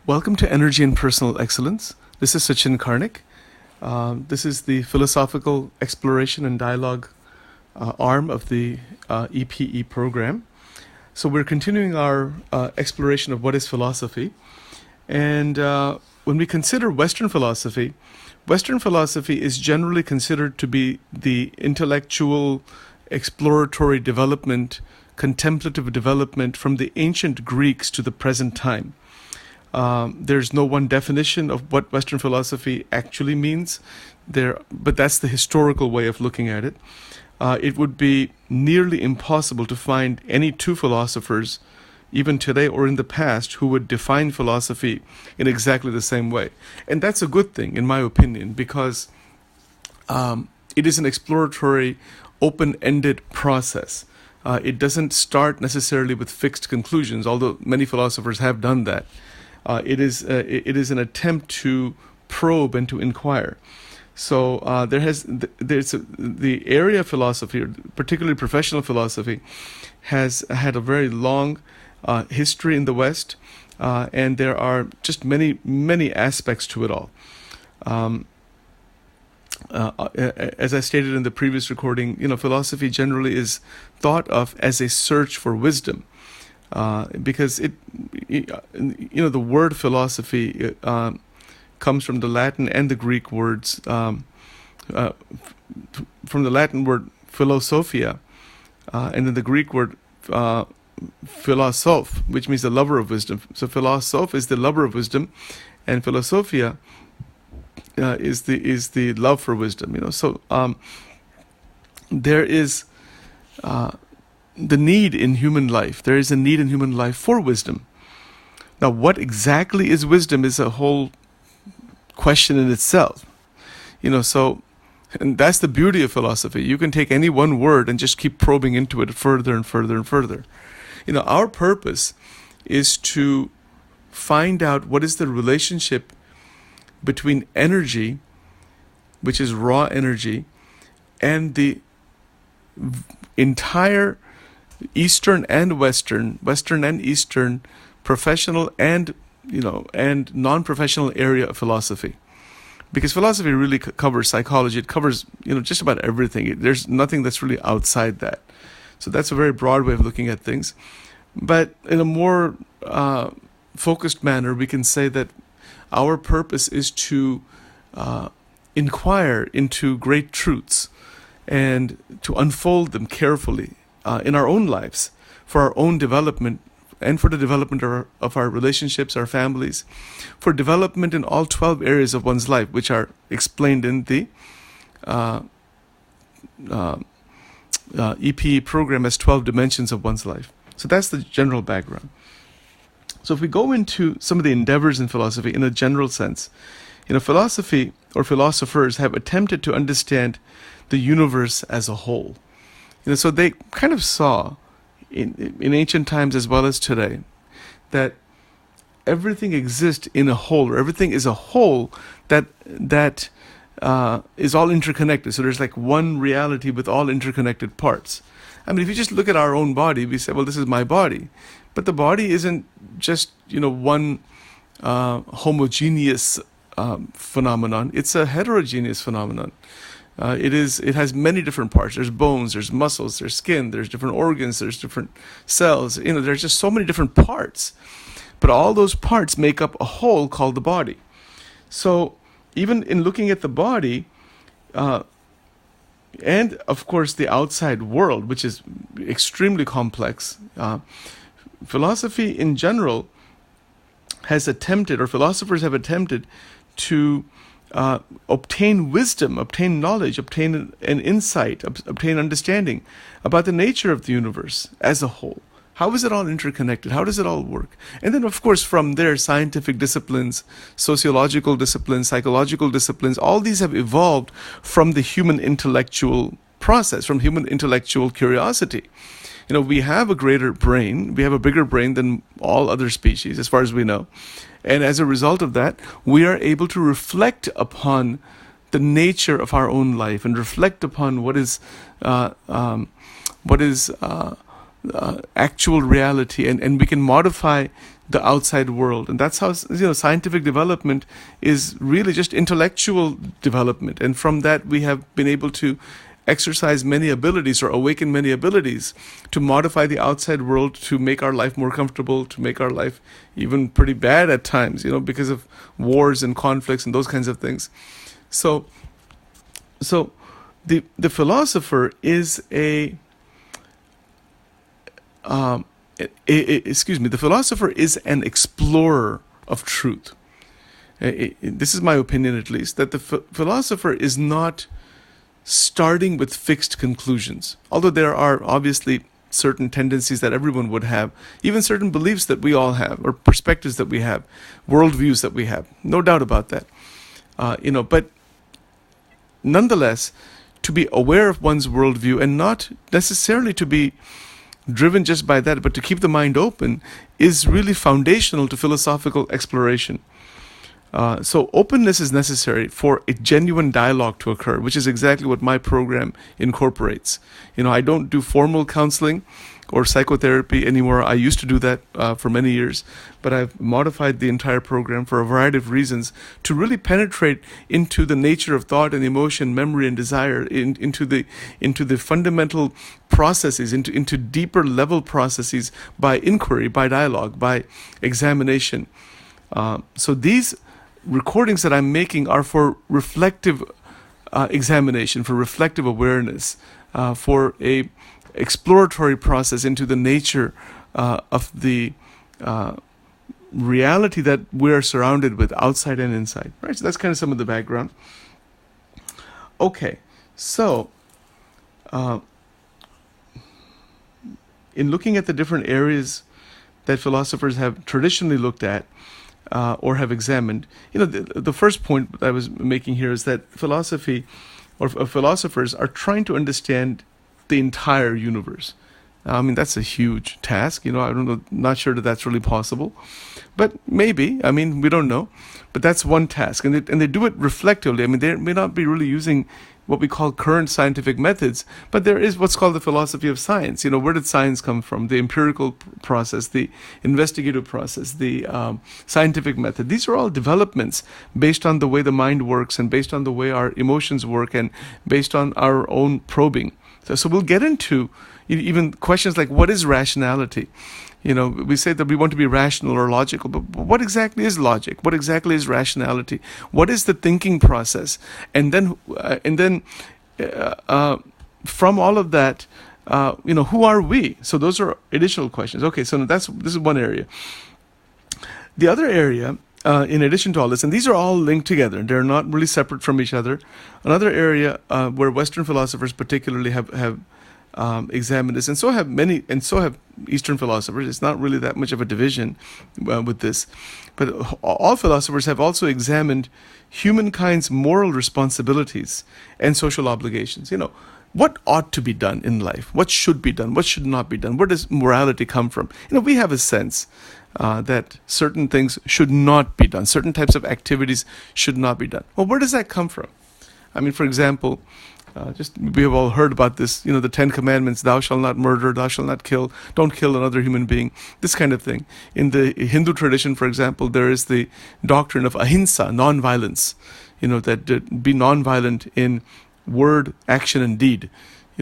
Welcome to Energy and Personal Excellence. This is Sachin Karnik. This is the philosophical exploration and dialogue arm of the EPE program. So we're continuing our exploration of what is philosophy. And when we consider Western philosophy is generally considered to be the intellectual, exploratory development, contemplative development from the ancient Greeks to the present time. There's no one definition of what Western philosophy actually means but that's the historical way of looking at it. It would be nearly impossible to find any two philosophers, even today or in the past, who would define philosophy in exactly the same way. And that's a good thing, in my opinion, because it is an exploratory, open-ended process. It doesn't start necessarily with fixed conclusions, although many philosophers have done that. It is an attempt to probe and to inquire. So the area of philosophy, particularly professional philosophy, has had a very long history in the West, and there are just many aspects to it all. As I stated in the previous recording, philosophy generally is thought of as a search for wisdom. Because the word philosophy comes from the Latin and the Greek words, from the Latin word philosophia, and then the Greek word philosoph, which means the lover of wisdom. So philosoph is the lover of wisdom, and philosophia is the love for wisdom. So there is the need in human life. There is a need in human life for wisdom. Now, what exactly is wisdom is a whole question in itself. And that's the beauty of philosophy. You can take any one word and just keep probing into it further and further and further. Our purpose is to find out what is the relationship between energy, which is raw energy, and the entire Eastern and Western and Eastern, professional and non-professional area of philosophy. Because philosophy really covers psychology. It covers just about everything. There's nothing that's really outside that. So that's a very broad way of looking at things. But in a more focused manner, we can say that our purpose is to inquire into great truths and to unfold them carefully in our own lives, for our own development and for the development of our relationships, our families, for development in all 12 areas of one's life, which are explained in the EPE program as 12 dimensions of one's life. So that's the general background. So if we go into some of the endeavors in philosophy in a general sense, philosophy or philosophers have attempted to understand the universe as a whole. So they kind of saw in ancient times as well as today that everything exists in a whole, or everything is a whole that is all interconnected. So there's like one reality with all interconnected parts. I mean, if you just look at our own body, we say, well, this is my body. But the body isn't just, one homogeneous phenomenon. It's a heterogeneous phenomenon. It has many different parts. There's bones, there's muscles, there's skin, there's different organs, there's different cells. There's just so many different parts. But all those parts make up a whole called the body. So even in looking at the body, and of course the outside world, which is extremely complex, philosophy in general has attempted, or philosophers have attempted, to obtain wisdom, obtain knowledge, obtain an insight, obtain understanding about the nature of the universe as a whole. How is it all interconnected? How does it all work? And then, of course, from there, scientific disciplines, sociological disciplines, psychological disciplines, all these have evolved from the human intellectual process, from human intellectual curiosity. We have a greater brain, we have a bigger brain than all other species, as far as we know. And as a result of that, we are able to reflect upon the nature of our own life and reflect upon what is actual reality, and we can modify the outside world. And that's how, scientific development is really just intellectual development. And from that, we have been able to exercise many abilities or awaken many abilities to modify the outside world, to make our life more comfortable, to make our life even pretty bad at times, because of wars and conflicts and those kinds of things. So the philosopher is the philosopher is an explorer of truth. This is my opinion, at least, that the philosopher is not starting with fixed conclusions, although there are obviously certain tendencies that everyone would have, even certain beliefs that we all have, or perspectives that we have, worldviews that we have, no doubt about that. But nonetheless, to be aware of one's worldview and not necessarily to be driven just by that, but to keep the mind open, is really foundational to philosophical exploration. So openness is necessary for a genuine dialogue to occur, which is exactly what my program incorporates. I don't do formal counseling or psychotherapy anymore. I used to do that for many years, but I've modified the entire program for a variety of reasons to really penetrate into the nature of thought and emotion, memory and desire, into the fundamental processes, into deeper level processes by inquiry, by dialogue, by examination. So these recordings that I'm making are for reflective examination, for reflective awareness, for a exploratory process into the nature of the reality that we're surrounded with, outside and inside. Right. So that's kind of some of the background. Okay. So in looking at the different areas that philosophers have traditionally looked at, or have examined, the first point I was making here is that philosophy or philosophers are trying to understand the entire universe. I mean, that's a huge task. I don't know, not sure that that's really possible, but maybe. I mean, we don't know, but that's one task, and they do it reflectively. I mean, they may not be really using what we call current scientific methods, but there is what's called the philosophy of science. Where did science come from? The empirical process, the investigative process, the scientific method. These are all developments based on the way the mind works and based on the way our emotions work and based on our own probing. So we'll get into even questions like, what is rationality? We say that we want to be rational or logical, but what exactly is logic? What exactly is rationality? What is the thinking process? And then from all of that, who are we? So those are additional questions. Okay, so this is one area. The other area, in addition to all this, and these are all linked together, they're not really separate from each other. Another area where Western philosophers particularly have examined this, and so have Eastern philosophers. It's not really that much of a division with this, but all philosophers have also examined humankind's moral responsibilities and social obligations. What ought to be done in life? What should be done? What should not be done? Where does morality come from? We have a sense that certain things should not be done. Certain types of activities should not be done. Well, where does that come from? I mean, for example, we have all heard about this, the 10 Commandments: thou shalt not murder, thou shalt not kill, don't kill another human being, this kind of thing. In the Hindu tradition, for example, there is the doctrine of ahimsa, non-violence, that be non-violent in word, action, and deed.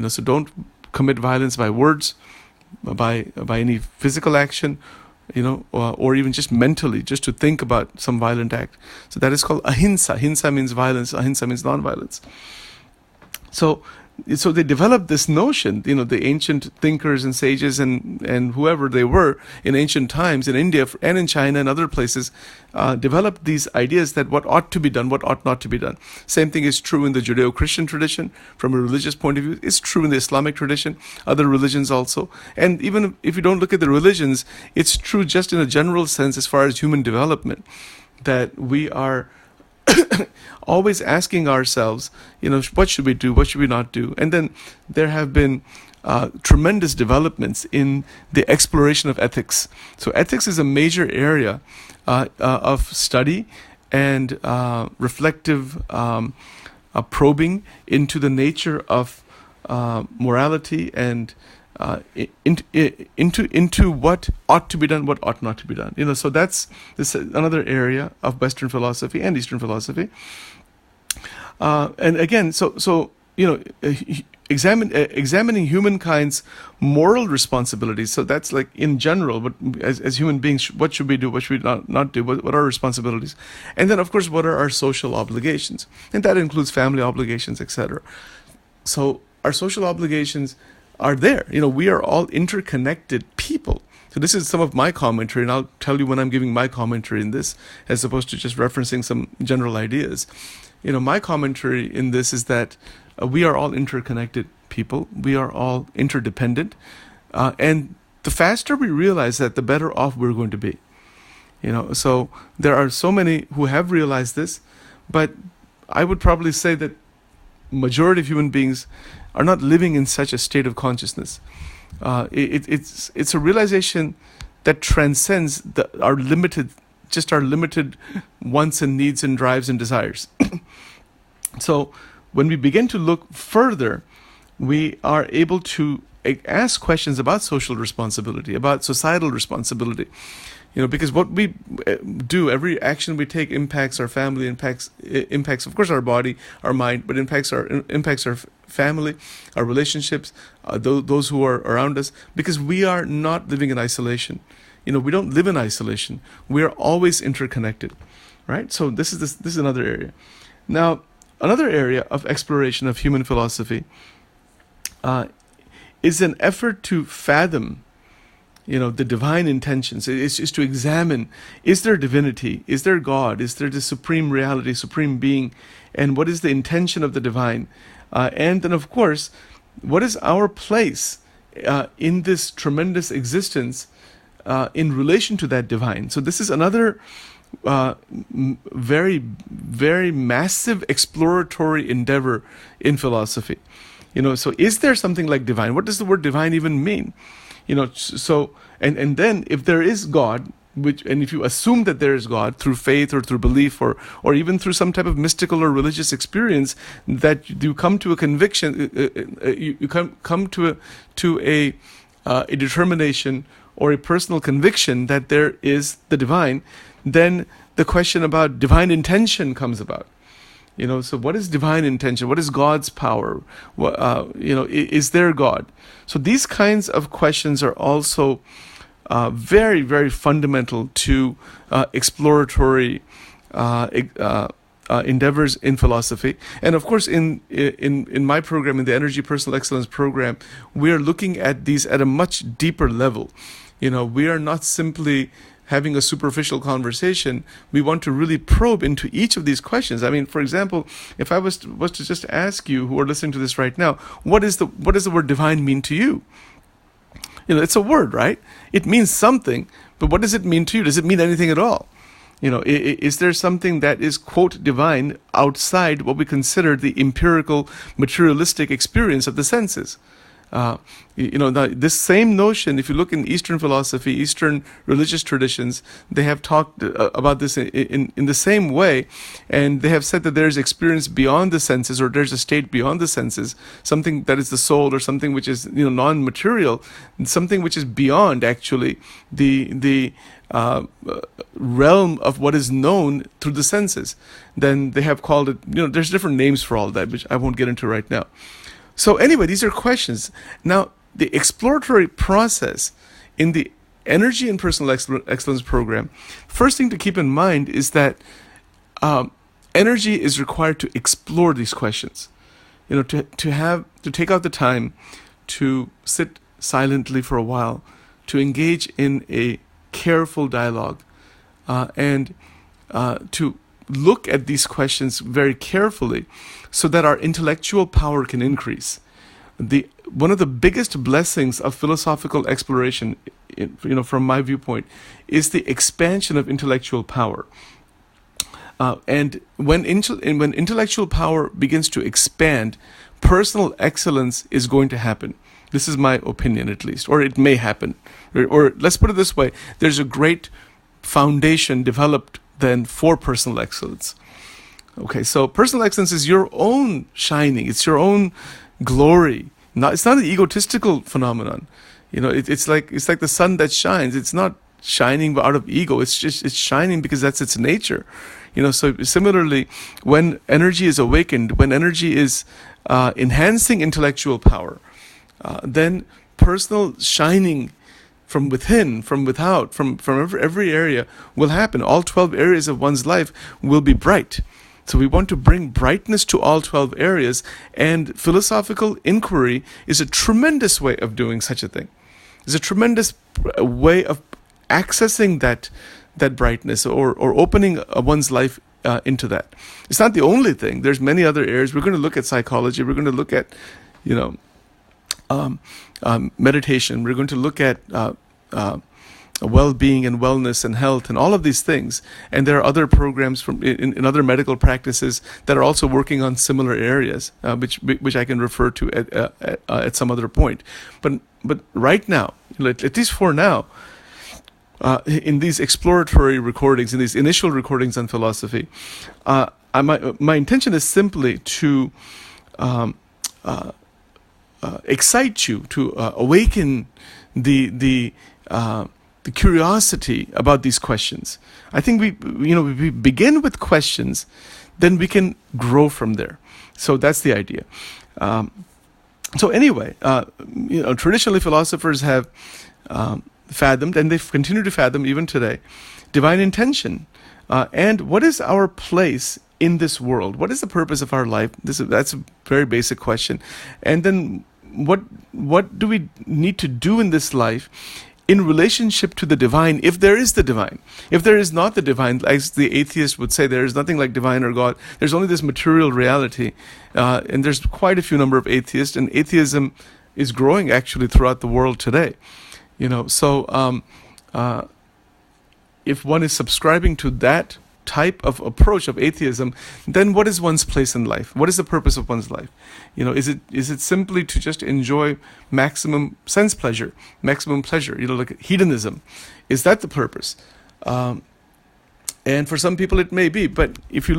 So don't commit violence by words, by any physical action, or even just mentally, just to think about some violent act. So that is called ahimsa. Ahimsa means violence, ahimsa means non-violence. So they developed this notion, the ancient thinkers and sages and whoever they were in ancient times in India and in China and other places, developed these ideas that what ought to be done, what ought not to be done. Same thing is true in the Judeo-Christian tradition from a religious point of view. It's true in the Islamic tradition, other religions also. And even if you don't look at the religions, it's true just in a general sense as far as human development, that we are always asking ourselves, what should we do? What should we not do? And then there have been tremendous developments in the exploration of ethics. So ethics is a major area of study and reflective probing into the nature of morality and into what ought to be done, what ought not to be done. So that's this another area of Western philosophy and Eastern philosophy. And again, so examining humankind's moral responsibilities. So that's like in general, but as human beings, what should we do? What should we not do? What are our responsibilities? And then, of course, what are our social obligations? And that includes family obligations, etc. So our social obligations are there. We are all interconnected people. So this is some of my commentary, and I'll tell you when I'm giving my commentary in this, as opposed to just referencing some general ideas. My commentary in this is that we are all interconnected people. We are all interdependent. And the faster we realize that, the better off we're going to be. So there are so many who have realized this, but I would probably say that majority of human beings are not living in such a state of consciousness. It's a realization that transcends our limited wants and needs and drives and desires. So when we begin to look further, we are able to ask questions about social responsibility, about societal responsibility. Because what we do, every action we take impacts our family, impacts of course our body, our mind, but impacts our family, our relationships, those who are around us, because we are not living in isolation. We don't live in isolation. We are always interconnected, right? So this is another area. Now, another area of exploration of human philosophy is an effort to fathom the divine intentions. It's to examine, is there divinity? Is there God? Is there the supreme reality, supreme being? And what is the intention of the divine? And then, of course, what is our place in this tremendous existence in relation to that divine? So this is another very, very massive exploratory endeavor in philosophy. So is there something like divine? What does the word divine even mean? So and then if there is God, and if you assume that there is God through faith or through belief or even through some type of mystical or religious experience, that you come to a conviction, you come to a determination or a personal conviction that there is the divine, then the question about divine intention comes about. So what is divine intention? What is God's power? Is there God? So these kinds of questions are also very, very fundamental to exploratory endeavors in philosophy. And of course, in my program, in the Energy Personal Excellence program, we are looking at these at a much deeper level. We are not simply having a superficial conversation. We want to really probe into each of these questions. I mean, for example, if I was to just ask you who are listening to this right now, what does the word divine mean to you? It's a word, right? It means something, but what does it mean to you? Does it mean anything at all? Is there something that is, quote, divine outside what we consider the empirical, materialistic experience of the senses? This same notion, if you look in Eastern philosophy, Eastern religious traditions, they have talked about this in the same way, and they have said that there is experience beyond the senses, or there's a state beyond the senses, something that is the soul, or something which is non-material, something which is beyond actually the realm of what is known through the senses. Then they have called it, there's different names for all that, which I won't get into right now. So anyway, these are questions. Now, the exploratory process in the Energy and Personal Excellence program, first thing to keep in mind is that energy is required to explore these questions. To take out the time to sit silently for a while, to engage in a careful dialogue, and to look at these questions very carefully, so that our intellectual power can increase. One of the biggest blessings of philosophical exploration, from my viewpoint, is the expansion of intellectual power. And when intellectual power begins to expand, personal excellence is going to happen. This is my opinion, at least, or it may happen. Or let's put it this way: there's a great foundation developed then for personal excellence. Okay, so personal excellence is your own shining. It's your own glory It's not an egotistical phenomenon. It's like the sun that shines. It's not shining out of ego. It's shining because that's its nature. So similarly, when energy is awakened, when energy is enhancing intellectual power, then personal shining from within, from without, from every area will happen. All 12 areas of one's life will be bright. So we want to bring brightness to all 12 areas, and philosophical inquiry is a tremendous way of doing such a thing. It's a tremendous way of accessing that brightness, or opening one's life into that. It's not the only thing. There's many other areas. We're going to look at psychology. We're going to look at, meditation. We're going to look at well-being and wellness and health and all of these things. And there are other programs in other medical practices that are also working on similar areas, which I can refer to at some other point. But right now, at least for now, in these exploratory recordings, in these initial recordings on philosophy, my intention is simply to excite you, to awaken the curiosity about these questions. I think we begin with questions, then we can grow from there. So that's the idea. So anyway, traditionally philosophers have fathomed, and they continue to fathom even today, divine intention, and what is our place in this world? What is the purpose of our life? That's a very basic question. And then what do we need to do in this life in relationship to the divine, if there is the divine? If there is not the divine, as the atheist would say, there is nothing like divine or God. There's only this material reality, and there's quite a few number of atheists, and atheism is growing actually throughout the world today. So if one is subscribing to that type of approach of atheism, then what is one's place in life? What is the purpose of one's life? Is it simply to just enjoy maximum sense pleasure, maximum pleasure? Like hedonism, is that the purpose? And for some people it may be, but if you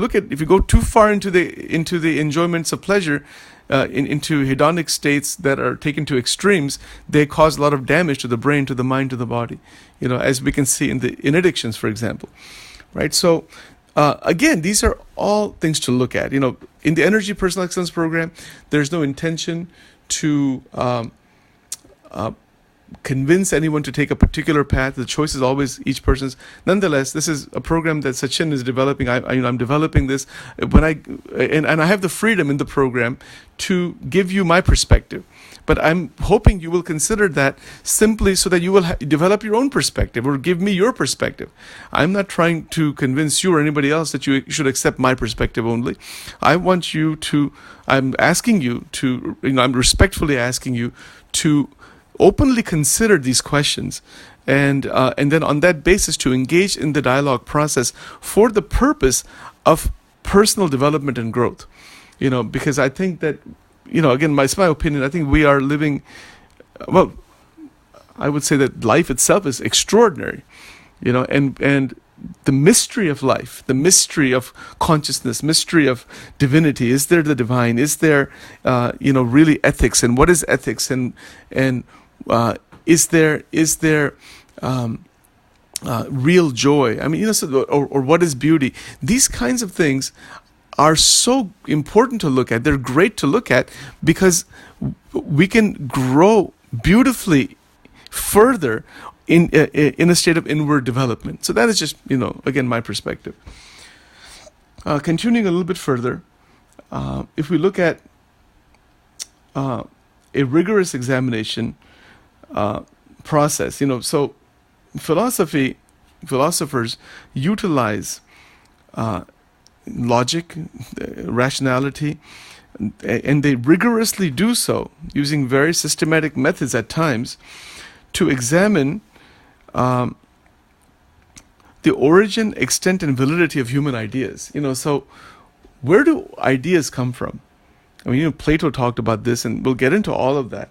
go too far into the enjoyments of pleasure, into hedonic states that are taken to extremes, they cause a lot of damage to the brain, to the mind, to the body. As we can see in addictions, for example. Right. So again, these are all things to look at. In the Energy Personal Excellence Program, there's no intention to convince anyone to take a particular path. The choice is always each person's. Nonetheless, this is a program that Sachin is developing. I'm developing this and I have the freedom in the program to give you my perspective. But I'm hoping you will consider that simply so that you will develop your own perspective, or give me your perspective. I'm not trying to convince you or anybody else that you should accept my perspective only. I'm respectfully asking you to openly consider these questions, and then on that basis to engage in the dialogue process for the purpose of personal development and growth. Because I think that, again, it's my opinion, I think we are living, well, I would say that life itself is extraordinary, and the mystery of life, the mystery of consciousness, mystery of divinity. Is there the divine? Is there, really ethics? And what is ethics? And is there real joy? Or what is beauty? These kinds of things are so important to look at. They're great to look at because we can grow beautifully further in a state of inward development. So that is just, again, my perspective. Continuing a little bit further, if we look at a rigorous examination process, so philosophers utilize logic, rationality, and they rigorously do so using very systematic methods at times to examine the origin, extent, and validity of human ideas. So where do ideas come from? Plato talked about this, and we'll get into all of that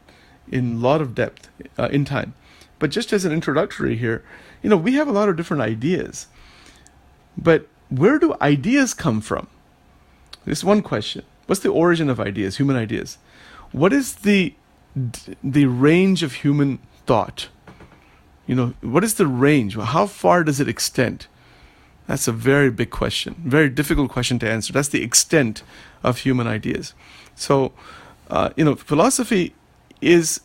in a lot of depth in time. But just as an introductory here, we have a lot of different ideas. But where do ideas come from? This is one question. What's the origin of ideas, human ideas? What is the the range of human thought. What is the range? How far does it extend? That's a very big question, very difficult question to answer. That's the extent of human ideas. So, philosophy is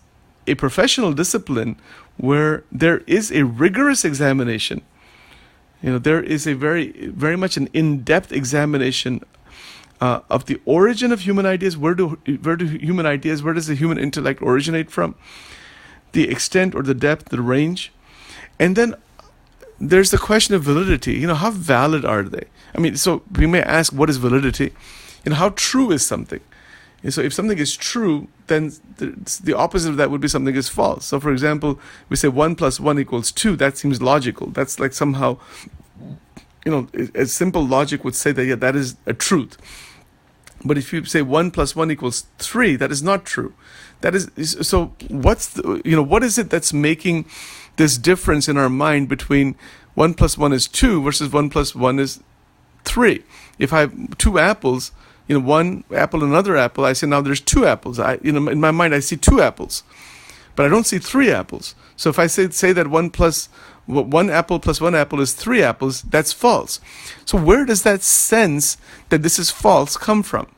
a professional discipline where there is a rigorous examination. There is a very much an in-depth examination of the origin of human ideas. Where do human ideas, where does the human intellect originate from? The extent or the depth, the range. And then there's the question of validity. How valid are they? So we may ask, what is validity? How true is something? And so if something is true, then the opposite of that would be something is false. So for example, we say 1 + 1 = 2. That seems logical. That's like somehow, a simple logic would say that, yeah, that is a truth. But if you say 1 + 1 = 3, that is not true. That is, so what is it that's making this difference in our mind between 1 + 1 is 2 versus 1 + 1 is 3? If I have two apples, one apple and another apple, I say now there's two apples. In my mind I see two apples, but I don't see three apples. So if I say that 1 apple plus 1 apple is 3 apples, that's false. So where does that sense that this is false come from?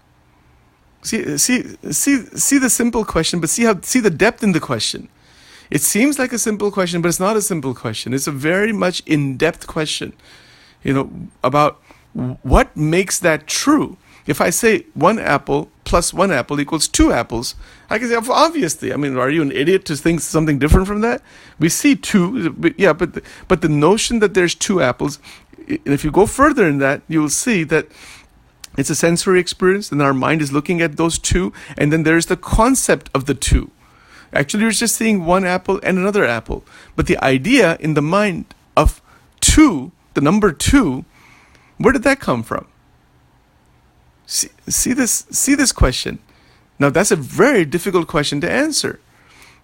See the simple question, but see the depth in the question. It seems like a simple question, but it's not a simple question. It's a very much in-depth question, about what makes that true. If I say 1 apple plus 1 apple equals 2 apples, I can say, obviously. Are you an idiot to think something different from that? We see 2, yeah, but the notion that there's 2 apples, if you go further in that, you'll see that it's a sensory experience, and our mind is looking at those 2, and then there's the concept of the 2. Actually, you're just seeing 1 apple and another apple. But the idea in the mind of 2, the number 2, where did that come from? See this question. Now that's a very difficult question to answer.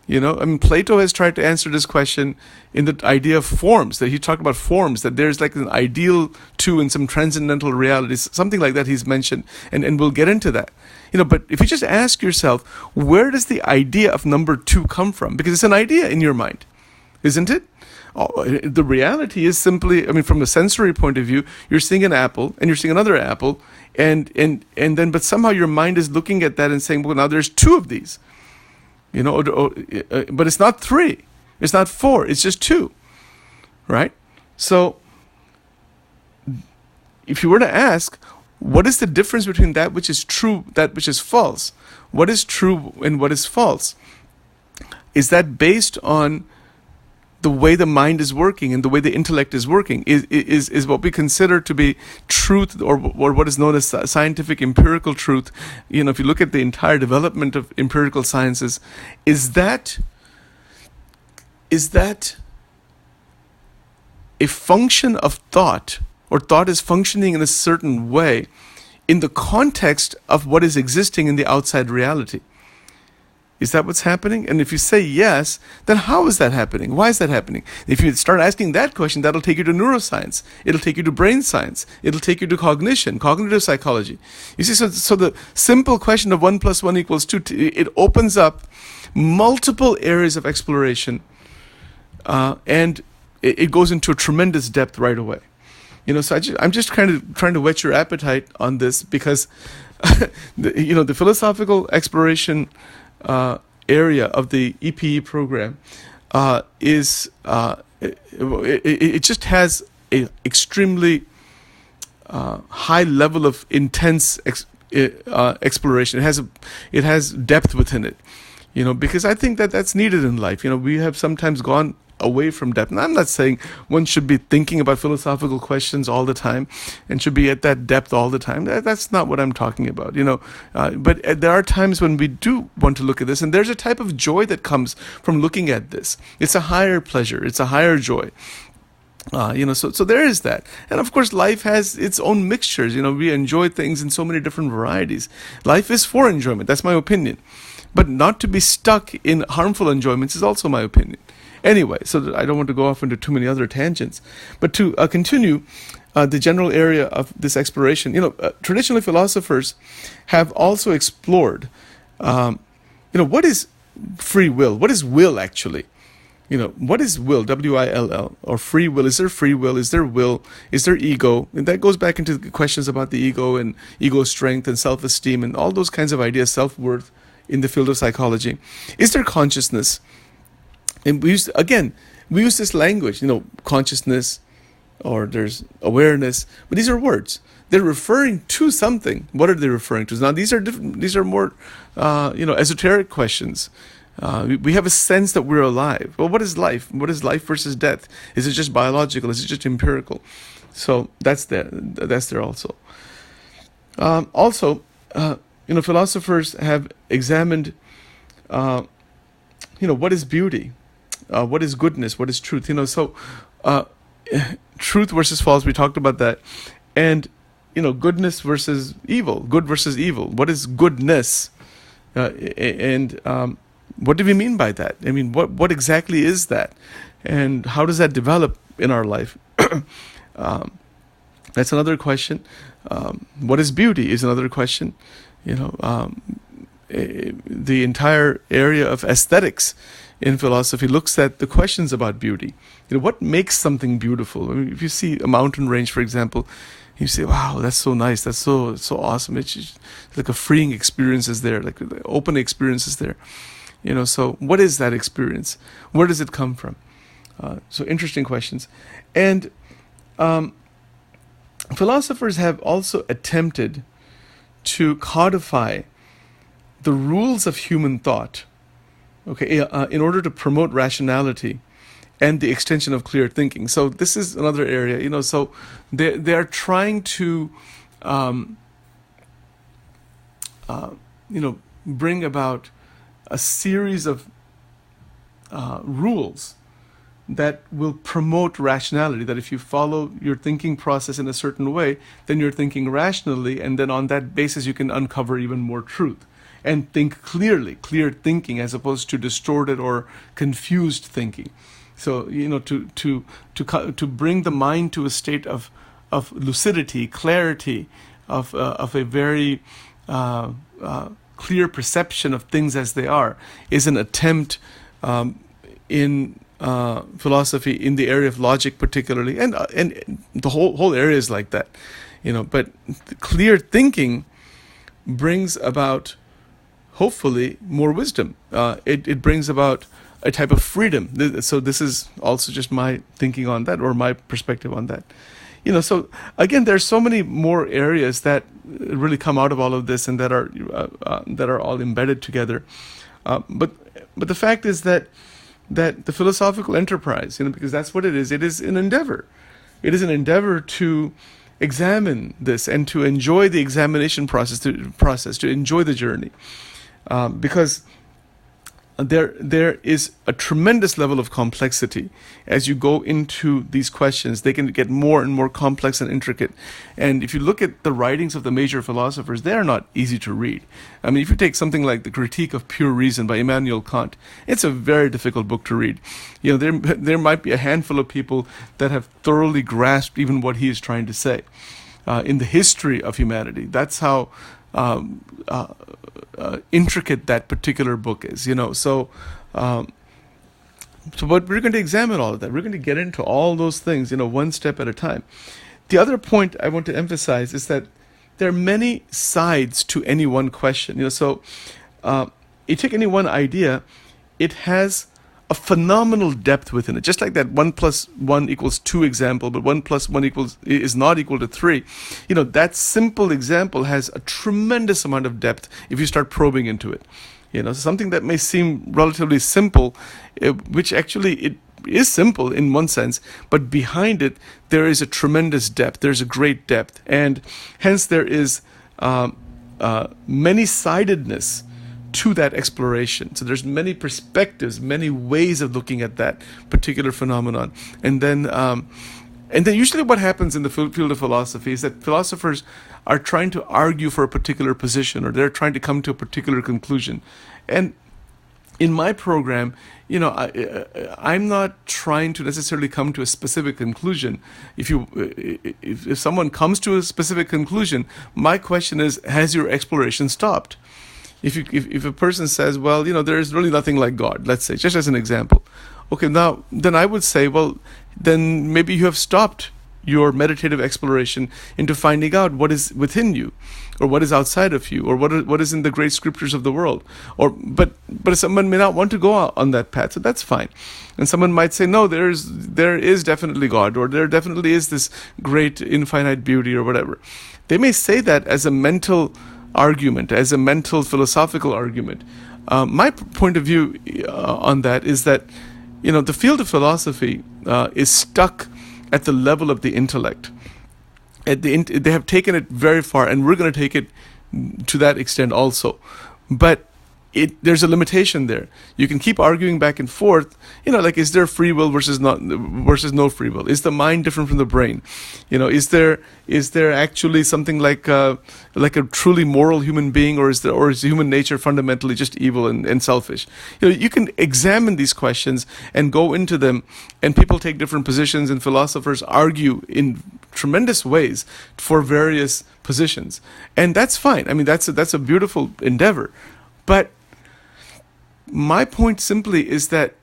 Plato has tried to answer this question in the idea of forms, that he talked about forms, that there's like an ideal 2 in some transcendental realities, something like that he's mentioned, and we'll get into that. But if you just ask yourself, where does the idea of number 2 come from? Because it's an idea in your mind, isn't it? The reality is simply, from a sensory point of view, you're seeing an apple and you're seeing another apple, and then but somehow your mind is looking at that and saying, well, now there's 2 of these, but it's not 3, it's not 4, it's just 2, right? So if you were to ask, what is the difference between that which is true, that which is false? What is true and what is false? Is that based on the way the mind is working and the way the intellect is working? Is what we consider to be truth, or what is known as scientific empirical truth? If you look at the entire development of empirical sciences, is that a function of thought, or thought is functioning in a certain way in the context of what is existing in the outside reality? Is that what's happening? And if you say yes, then how is that happening? Why is that happening? If you start asking that question, that'll take you to neuroscience. It'll take you to brain science. It'll take you to cognition, cognitive psychology. You see, so the simple question of 1 + 1 = 2, it opens up multiple areas of exploration, and it goes into a tremendous depth right away. So I'm just trying to whet your appetite on this, because the philosophical exploration area of the EPE program it just has a extremely high level of intense exploration. It has depth within it, because I think that's needed in life. We have sometimes gone away from depth. And I'm not saying one should be thinking about philosophical questions all the time and should be at that depth all the time. That's not what I'm talking about, but there are times when we do want to look at this, and there's a type of joy that comes from looking at this. It's a higher pleasure. It's a higher joy. So there is that. And of course, life has its own mixtures. We enjoy things in so many different varieties. Life is for enjoyment. That's my opinion. But not to be stuck in harmful enjoyments is also my opinion. Anyway, so I don't want to go off into too many other tangents, but to continue the general area of this exploration, traditionally philosophers have also explored, what is free will. What is will actually? What is will? W-I-L-L, or free will? Is there free will? Is there will? Is there ego? And that goes back into the questions about the ego and ego strength and self-esteem and all those kinds of ideas, self-worth in the field of psychology. Is there consciousness? And we use this language, consciousness, or there's awareness, but these are words. They're referring to something. What are they referring to? Now, these are different. These are more, esoteric questions. We have a sense that we're alive. Well, what is life? What is life versus death? Is it just biological? Is it just empirical? So that's there. That's there also. Philosophers have examined, what is beauty, what is goodness, what is truth. Truth versus false. We talked about that, and goodness versus evil, good versus evil. What is goodness, and what do we mean by that? I mean, what exactly is that, and how does that develop in our life? That's another question. What is beauty is another question. The entire area of aesthetics in philosophy looks at the questions about beauty. What makes something beautiful? I mean, if you see a mountain range, for example, you say, "Wow, that's so nice. That's so awesome." It's just like a freeing experience is there, like the open experience is there. So what is that experience? Where does it come from? So interesting questions. And philosophers have also attempted to codify the rules of human thought, in order to promote rationality and the extension of clear thinking. So this is another area, so they're trying to, bring about a series of rules that will promote rationality, that if you follow your thinking process in a certain way, then you're thinking rationally, and then on that basis you can uncover even more truth and think clearly, clear thinking as opposed to distorted or confused thinking. So, to bring the mind to a state of lucidity, clarity, of a very clear perception of things as they are, is an attempt in philosophy, in the area of logic particularly, and the whole area is like that, But clear thinking brings about, hopefully, more wisdom. It brings about a type of freedom. So this is also just my thinking on that, or my perspective on that. So again, there's so many more areas that really come out of all of this, and that are all embedded together. But the fact is that the philosophical enterprise, because that's what it is. It is an endeavor. It is an endeavor to examine this and to enjoy the examination process, to enjoy the journey, because there is a tremendous level of complexity as you go into these questions. They can get more and more complex and intricate. And if you look at the writings of the major philosophers, they are not easy to read. I mean, if you take something like The Critique of Pure Reason by Immanuel Kant, it's a very difficult book to read. There might be a handful of people that have thoroughly grasped even what he is trying to say in the history of humanity. That's how intricate that particular book is, So but we're going to examine all of that. We're going to get into all those things, one step at a time. The other point I want to emphasize is that there are many sides to any one question. You take any one idea, it has a phenomenal depth within it. Just like that 1 + 1 = 2 example, but 1 + 1 is not equal to 3. That simple example has a tremendous amount of depth if you start probing into it. Something that may seem relatively simple, which actually it is simple in one sense, but behind it there is a tremendous depth. There's a great depth, and hence there is many-sidedness to that exploration. So there's many perspectives, many ways of looking at that particular phenomenon. And then usually what happens in the field of philosophy is that philosophers are trying to argue for a particular position, or they're trying to come to a particular conclusion. And in my program, I'm not trying to necessarily come to a specific conclusion. If someone comes to a specific conclusion, my question is, has your exploration stopped? If a person says, well, there is really nothing like God, let's say, just as an example, okay, now then I would say, well, then maybe you have stopped your meditative exploration into finding out what is within you, or what is outside of you, or what is in the great scriptures of the world. But someone may not want to go on that path, so that's fine. And someone might say, no, there is definitely God, or there definitely is this great infinite beauty, or whatever. They may say that as a mental argument, as a mental philosophical argument. My point of view on that is that the field of philosophy is stuck at the level of the intellect. They have taken it very far, and we're going to take it to that extent also. But there's a limitation there. You can keep arguing back and forth, like, is there free will versus no free will? Is the mind different from the brain? Is there actually something like a truly moral human being, or is human nature fundamentally just evil and selfish? You can examine these questions and go into them, and people take different positions, and philosophers argue in tremendous ways for various positions, and that's fine. I mean, that's a beautiful endeavor, but my point simply is that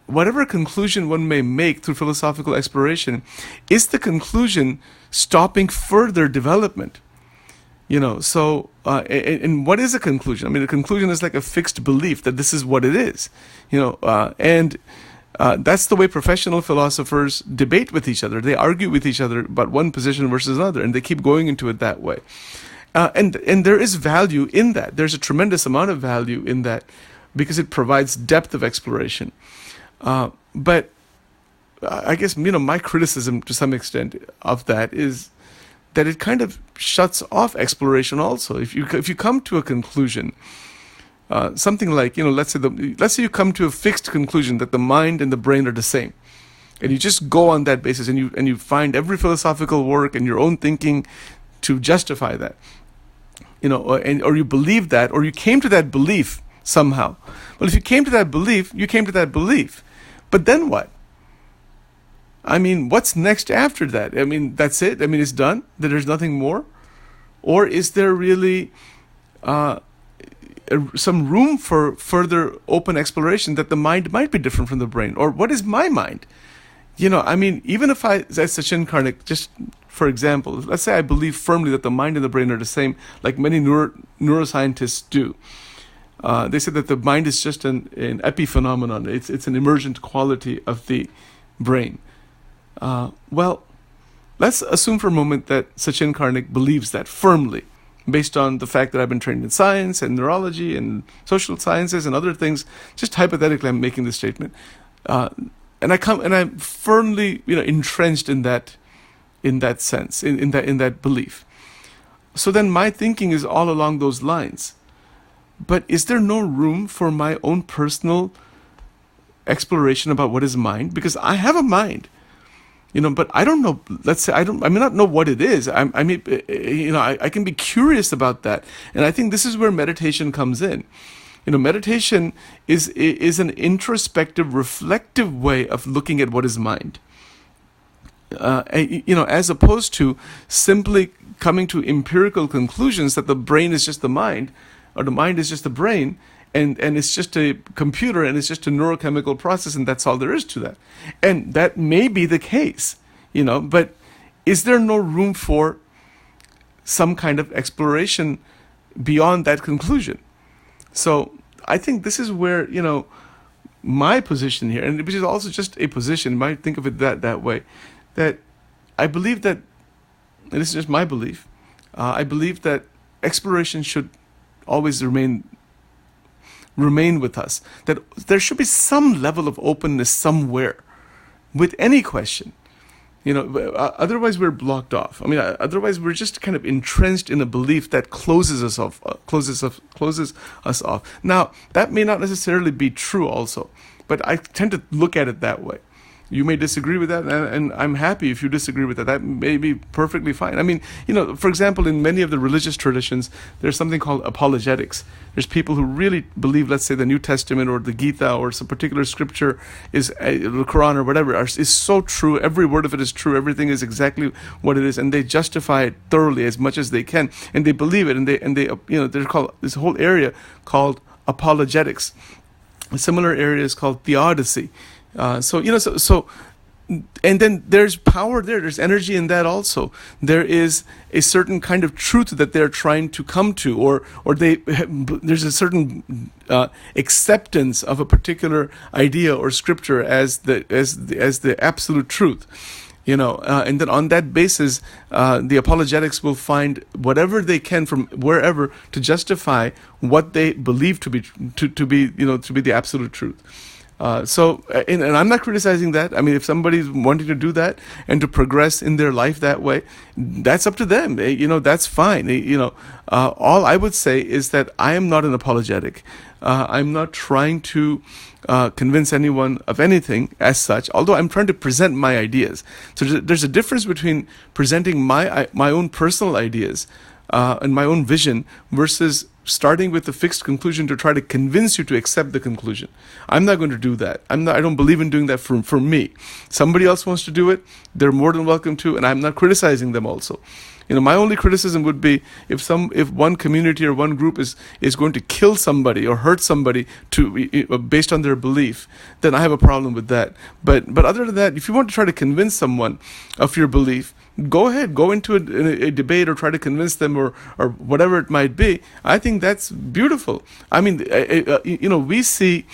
whatever conclusion one may make through philosophical exploration, is the conclusion stopping further development? So and what is a conclusion? I mean, a conclusion is like a fixed belief that this is what it is, and that's the way professional philosophers debate with each other. They argue with each other about one position versus another, and they keep going into it that way. And there is value in that. There's a tremendous amount of value in that, because it provides depth of exploration. But I guess, my criticism to some extent of that is that it kind of shuts off exploration also. If you come to a conclusion, something like, let's say you come to a fixed conclusion that the mind and the brain are the same, and you just go on that basis, and you find every philosophical work and your own thinking to justify that, or you believe that, or you came to that belief somehow. Well, if you came to that belief, you came to that belief. But then what? I mean, what's next after that? I mean, that's it? I mean, it's done? That there's nothing more? Or is there really some room for further open exploration, that the mind might be different from the brain? Or what is my mind? I mean, even if as Sachin Karnik, just for example, let's say I believe firmly that the mind and the brain are the same, like many neuroscientists do. They say that the mind is just an epiphenomenon. It's an emergent quality of the brain. Well, let's assume for a moment that Sachin Karnik believes that firmly, based on the fact that I've been trained in science and neurology and social sciences and other things. Just hypothetically, I'm making this statement, and I'm firmly, entrenched in that sense, in that belief. So then my thinking is all along those lines. But is there no room for my own personal exploration about what is mind? Because I have a mind, but I don't know. Let's say I may not know what it is. I can be curious about that, and I think this is where meditation comes in. Meditation is an introspective, reflective way of looking at what is mind. As opposed to simply coming to empirical conclusions that the brain is just the mind, or the mind is just the brain, and it's just a computer, and it's just a neurochemical process, and that's all there is to that. And that may be the case, but is there no room for some kind of exploration beyond that conclusion? So I think this is where, my position here, and which is also just a position, you might think of it that way, that I believe that, and this is just my belief, I believe that exploration should always remain with us, that there should be some level of openness somewhere with any question. Otherwise we're blocked off. I mean, otherwise we're just kind of entrenched in a belief that closes us off. Now, that may not necessarily be true also, but I tend to look at it that way. You may disagree with that, and I'm happy if you disagree with that. That may be perfectly fine. I mean, for example, in many of the religious traditions, there's something called apologetics. There's people who really believe, let's say, the New Testament or the Gita or some particular scripture is the Quran or whatever is so true. Every word of it is true. Everything is exactly what it is, and they justify it thoroughly as much as they can, and they believe it, and they they're called this whole area called apologetics. A similar area is called theodicy. And then there's power there. There's energy in that also. There is a certain kind of truth that they're trying to come to, or there's a certain acceptance of a particular idea or scripture as the absolute truth. And then on that basis, the apologetics will find whatever they can from wherever to justify what they believe to be the absolute truth. And I'm not criticizing that. I mean, if somebody's wanting to do that and to progress in their life that way, that's up to them. That's fine. All I would say is that I am not an apologetic. I'm not trying to convince anyone of anything as such, although I'm trying to present my ideas. So there's a difference between presenting my own personal ideas and my own vision versus starting with a fixed conclusion to try to convince you to accept the conclusion. I'm not going to do that. I don't believe in doing that for me. Somebody else wants to do it, they're more than welcome to, and I'm not criticizing them also. My only criticism would be if one community or one group is going to kill somebody or hurt somebody based on their belief, then I have a problem with that. But other than that, if you want to try to convince someone of your belief, go ahead, go into a debate or try to convince them or whatever it might be. I think that's beautiful. I mean, we see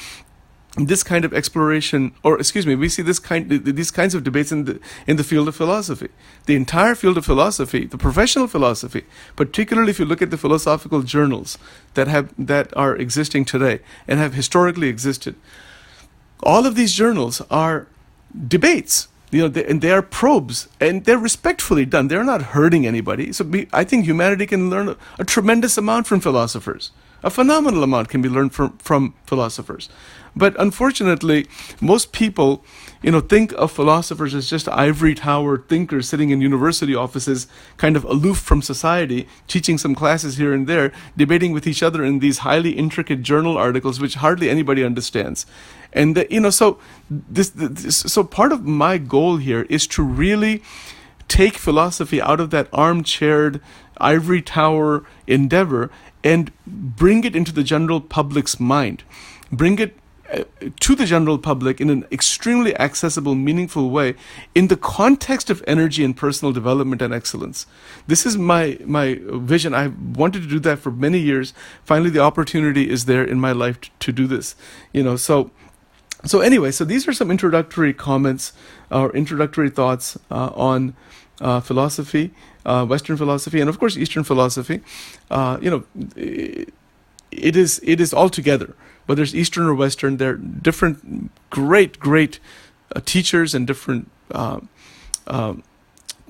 this kind of exploration, we see these kinds of debates in the field of philosophy. The entire field of philosophy, the professional philosophy, particularly if you look at the philosophical journals that are existing today and have historically existed, all of these journals are debates. And they are probes, and they're respectfully done. They're not hurting anybody. So I think humanity can learn a tremendous amount from philosophers. A phenomenal amount can be learned from philosophers. But unfortunately, most people, think of philosophers as just ivory tower thinkers sitting in university offices, kind of aloof from society, teaching some classes here and there, debating with each other in these highly intricate journal articles, which hardly anybody understands. And so part of my goal here is to really take philosophy out of that armchaired ivory tower endeavor and bring it into the general public's mind. Bring it to the general public in an extremely accessible, meaningful way in the context of energy and personal development and excellence. This is my vision. I've wanted to do that for many years. Finally, the opportunity is there in my life to do this. So anyway, so these are some introductory comments or introductory thoughts on philosophy, Western philosophy, and of course Eastern philosophy. It is all together. Whether it's Eastern or Western, they're different, great teachers and different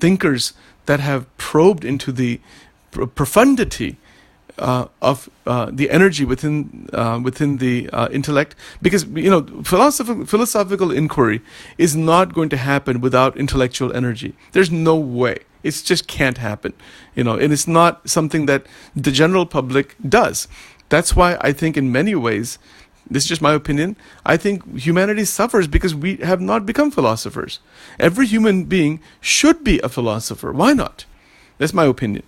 thinkers that have probed into the profundity of the energy within the intellect, because philosophical inquiry is not going to happen without intellectual energy. There's no way. It just can't happen, and it's not something that the general public does. That's why I think in many ways, this is just my opinion, I think humanity suffers because we have not become philosophers. Every human being should be a philosopher. Why not? That's my opinion.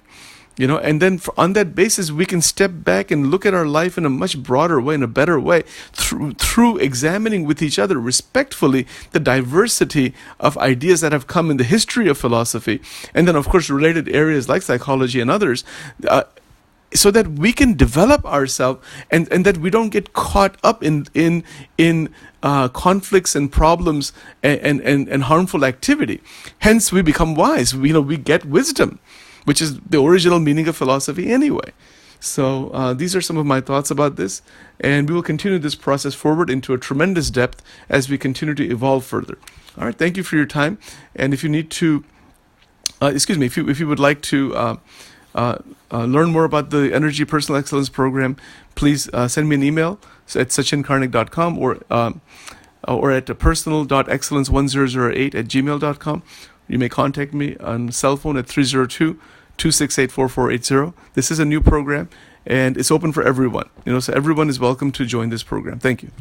And then on that basis, we can step back and look at our life in a much broader way, in a better way, through examining with each other respectfully the diversity of ideas that have come in the history of philosophy, and then, of course, related areas like psychology and others, so that we can develop ourselves and that we don't get caught up in conflicts and problems and harmful activity. Hence, we become wise. We get wisdom, which is the original meaning of philosophy anyway. So these are some of my thoughts about this, and we will continue this process forward into a tremendous depth as we continue to evolve further. All right, thank you for your time, and if you need to, if you would like to learn more about the Energy Personal Excellence Program, please send me an email at sachinkarnik.com or or at personal.excellence1008@gmail.com. You may contact me on cell phone at 302-268-4480. This is a new program, and it's open for everyone. So everyone is welcome to join this program. Thank you.